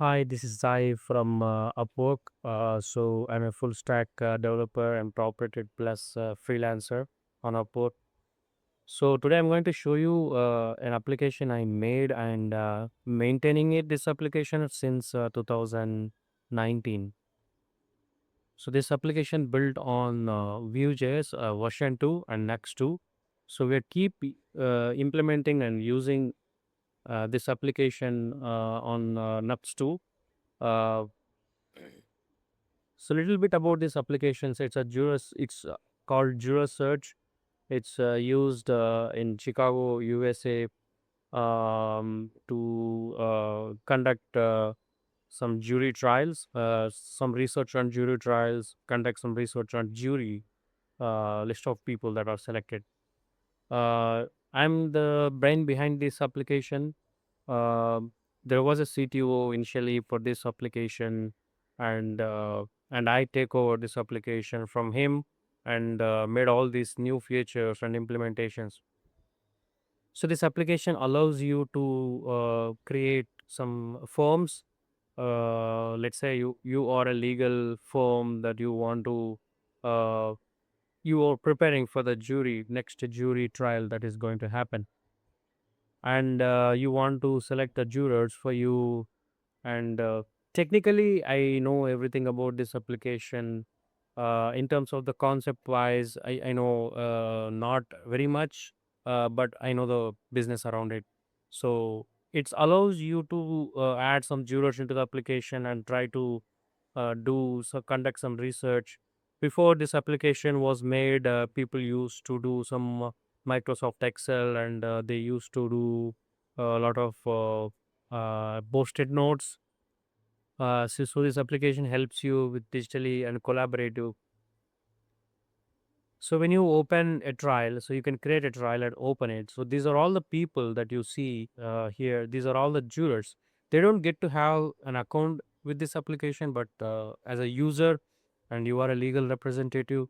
Hi, this is Zai from Upwork. So I'm a full stack developer and property plus freelancer on Upwork. So today I'm going to show you an application I made and maintaining this application since 2019. So this application built on Vue.js version 2 and Next 2. So we keep implementing and using this application on Next 2. Uh, So little bit about this application. So it's called JurorSearch. It's used in Chicago, USA, to conduct some jury trials, some research on jury trials, conduct some research on jury list of people that are selected. Uh, I'm the brain behind this application. There was a CTO initially for this application, and I take over this application from him and made all these new features and implementations. So this application allows you to create some forms. Let's say you are a legal firm that you want to uh, you are preparing for the next jury trial that is going to happen, and you want to select the jurors for you. And technically I know everything about this application. In terms of the concept wise, I know not very much, but I know the business around it. So it allows you to add some jurors into the application and try to conduct some research. Before this application was made, people used to do some Microsoft Excel, and they used to do a lot of post-it notes. So this application helps you with digitally and collaborative. So when you open a trial, so you can create a trial and open it. So these are all the people that you see here. These are all the jurors. They don't get to have an account with this application, but as a user, and you are a legal representative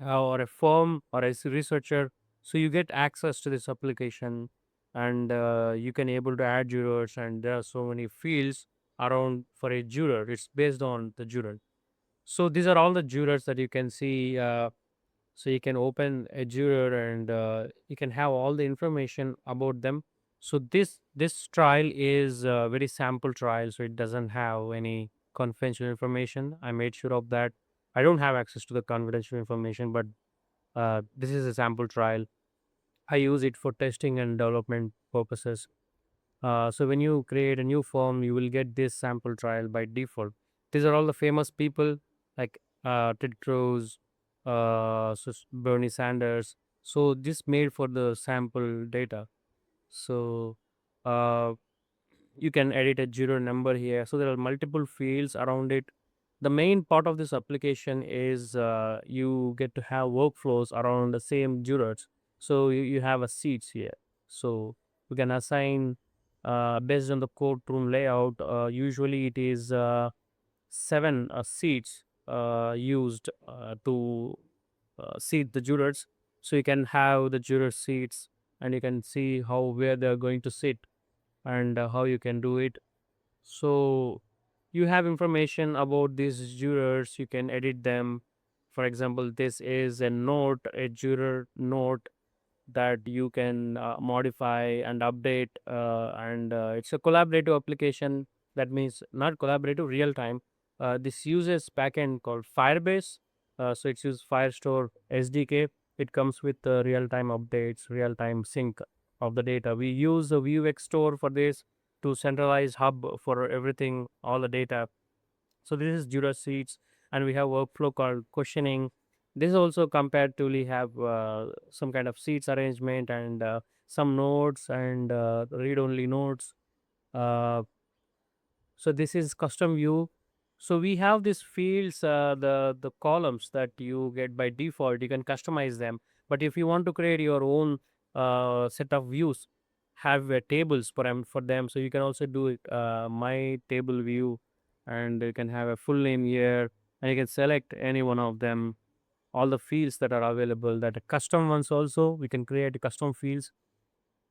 or a firm or a researcher, so you get access to this application, and you can able to add jurors. And there are so many fields around for a juror. It's based on the juror. So these are all the jurors that you can see. So you can open a juror, and you can have all the information about them. So this trial is a very sample trial, so it doesn't have any confidential information. I made sure of that. I don't have access to the confidential information, but this is a sample trial. I use it for testing and development purposes. So when you create a new form, you will get this sample trial by default. These are all the famous people like Ted Cruz, Bernie Sanders. So this made for the sample data. So uh, you can edit a juror number here. So there are multiple fields around it. The main part of this application is you get to have workflows around the same jurors. So you have a seats here. So you can assign based on the courtroom layout. Usually it is seven seats used to seat the jurors. So you can have the juror seats, and you can see how where they are going to sit, and how you can do it. So you have information about these jurors, you can edit them. For example, this is a juror note that you can modify and update, and it's a collaborative application. That means not collaborative, real time. This uses backend called Firebase. So it's use Firestore SDK. It comes with real time updates, real time sync of the data. We use the Vuex store for this, to centralize hub for everything, all the data. So this is Jira Seats, and we have workflow called questioning. This also comparatively have some kind of seats arrangement, and some nodes, and read only nodes. Uh, so this is custom view. So we have these fields, the columns that you get by default. You can customize them, but if you want to create your own set of views, have tables for them. So you can also do it, my table view, and you can have a full name here, and you can select any one of them. All the fields that are available, that are custom ones also, we can create custom fields.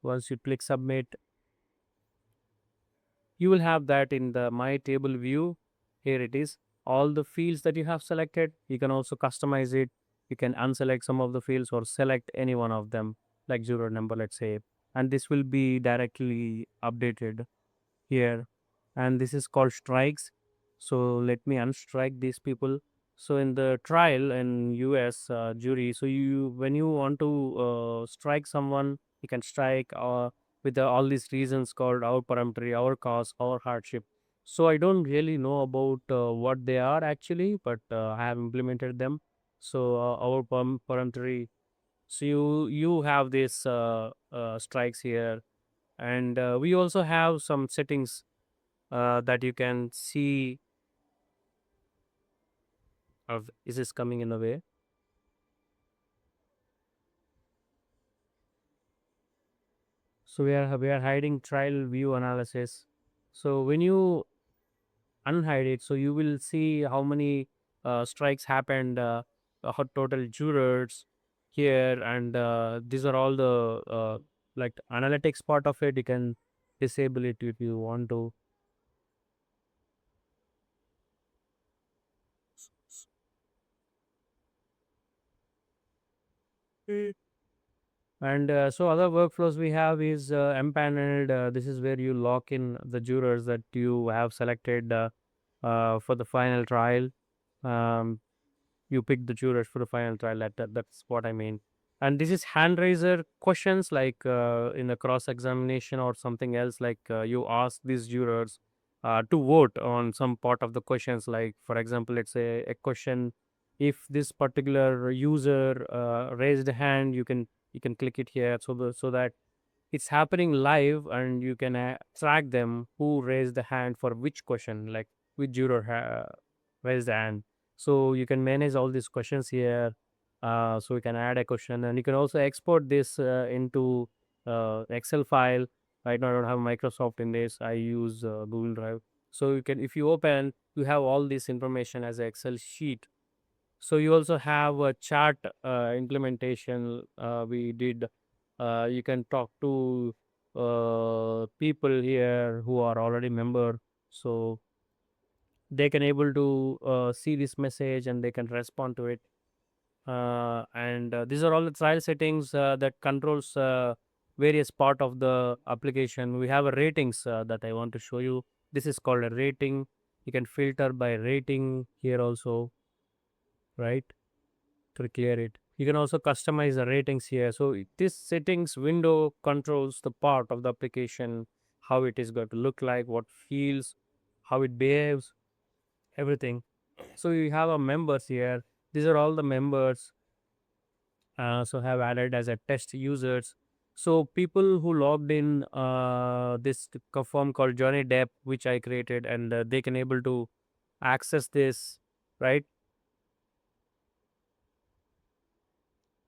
Once you click submit, You will have that in the my table view. Here it is, all the fields that you have selected. You can also customize it. You can unselect some of the fields or select any one of them, like juror number, let's say, and this will be directly updated here. And this is called strikes. So let me unstrike these people. So in the trial in US jury, so you when you want to strike someone, you can strike with all these reasons called our peremptory, our cause, our hardship. So I don't really know about what they are actually, but I have implemented them. So our peremptory. So you have this strikes here, and we also have some settings that you can see of. Is this coming in a way? So we are hiding trial view analysis. So when you unhide it, so you will see how many strikes happened, how total jurors here, and these are all the like analytics part of it. You can disable it if you want to. And so other workflows we have is empaneled. This is where you lock in the jurors that you have selected for the final trial. Um, you pick the jurors for the final trial. That's what I mean. And this is hand raiser questions, like in a cross examination or something else. Like you ask these jurors to vote on some part of the questions. Like for example, let's say a question. If this particular user raised a hand, you can click it here, so that it's happening live, and you can track them who raised the hand for which question, like which juror raised the hand. So you can manage all these questions here. So you can add a question, and you can also export this into Excel file. Right now I don't have Microsoft in this. I use Google Drive. So you can, if you open, you have all this information as an Excel sheet. So you also have a chart implementation we did. You can talk to people here who are already member, so they can able to see this message and they can respond to it. And these are all the trial settings that controls various part of the application. We have a ratings that I want to show you. This is called a rating. You can filter by rating here also, right? To clear it. You can also customize the ratings here. So this settings window controls the part of the application, how it is going to look like, what feels, how it behaves, everything. So you have a members here. These are all the members. So have added as a test users. So people who logged in this form called Journey Dep, which I created, and they can able to access this, right?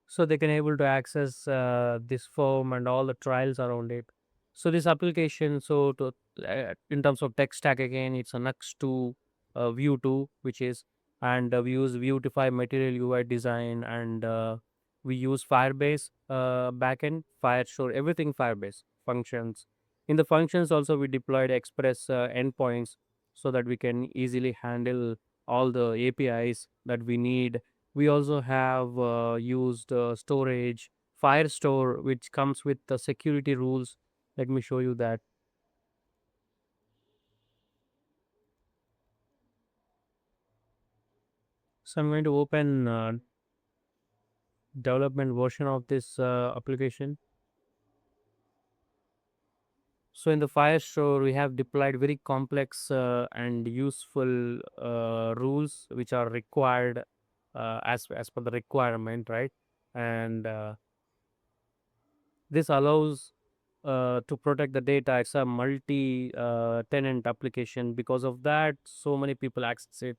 So they can able to access this form and all the trials around it. So this application, so to in terms of tech stack, again it's a next to view 2, which is, and we use Vuetify material UI design, and we use Firebase backend, Firestore, everything Firebase functions. In the functions also we deployed express endpoints, so that we can easily handle all the APIs that we need. We also have used storage, Firestore, which comes with the security rules. Let me show you that. So I'm going to open development version of this application. So in the Firestore, we have deployed very complex and useful rules which are required as per the requirement, right? And this allows to protect the data. It's a multi tenant application. Because of that, so many people access it.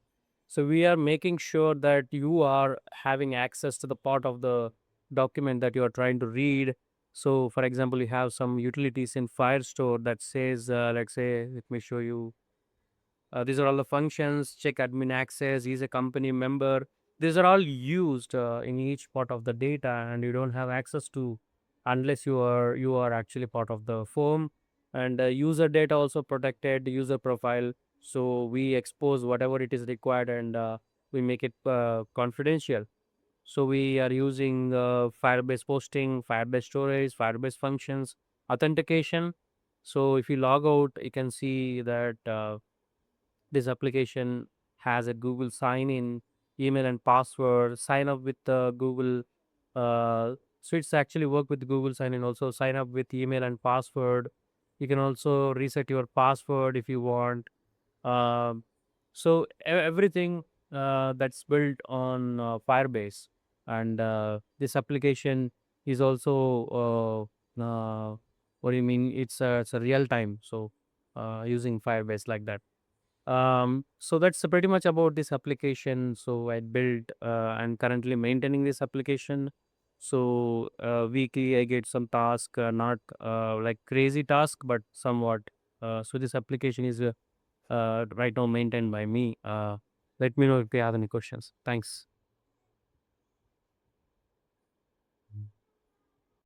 So we are making sure that you are having access to the part of the document that you are trying to read. So for example, you have some utilities in Firestore that says, let's say, let me show you. These are all the functions. Check admin access. He's a company member. These are all used in each part of the data, and you don't have access to unless you are actually part of the form. And user data also protected, user profile. So we expose whatever it is required, and we make it confidential. So we are using Firebase posting, Firebase storage, Firebase functions, authentication. So if you log out, you can see that this application has a Google sign in, email and password, sign up with Google. So it's actually work with Google sign in, also sign up with email and password. You can also reset your password if you want. um, so everything that's built on Firebase, and this application is also what do you mean? It's a real time. So using Firebase like that. So that's pretty much about this application. So I built and currently maintaining this application. So weekly I get some task, not like crazy task, but somewhat. So this application is right now maintained by me. Let me know if you have any questions. Thanks.